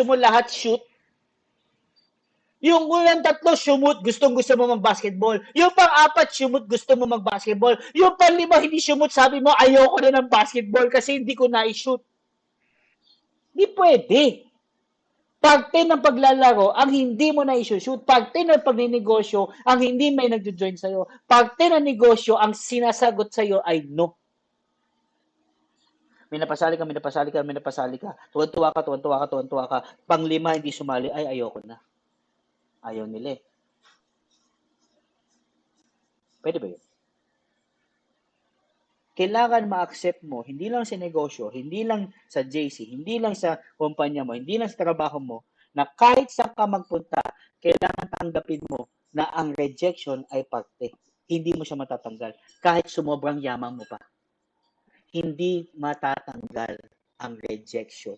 gusto mo lahat shoot. Yung unang tatlo, shumut, gustong-gusto mo mag-basketball. Yung pang-apat, shumut, gusto mo mag-basketball. Yung pang-lima, hindi shumut, sabi mo, ayoko na ng basketball kasi hindi ko na-shoot. Hindi pwede. Parte ng paglalaro, ang hindi mo na-shoot. Parte ng pagninegosyo, ang hindi may nag-join sa'yo. Parte ng negosyo, ang sinasagot sa'yo ay no. May napasali ka, may napasali ka, may napasali ka. Tuwan-tuwa ka, tuwan-tuwa ka, tuwan-tuwa ka. Pang-lima, hindi sumali, ay ayoko na. Ayaw nila eh. Pwede ba yun? Kailangan ma-accept mo, hindi lang sa negosyo, hindi lang sa JC, hindi lang sa kumpanya mo, hindi lang sa trabaho mo, na kahit saan ka magpunta, kailangan tanggapin mo na ang rejection ay parte. Hindi mo siya matatanggal. Kahit sumobrang yaman mo pa. Hindi matatanggal ang rejection.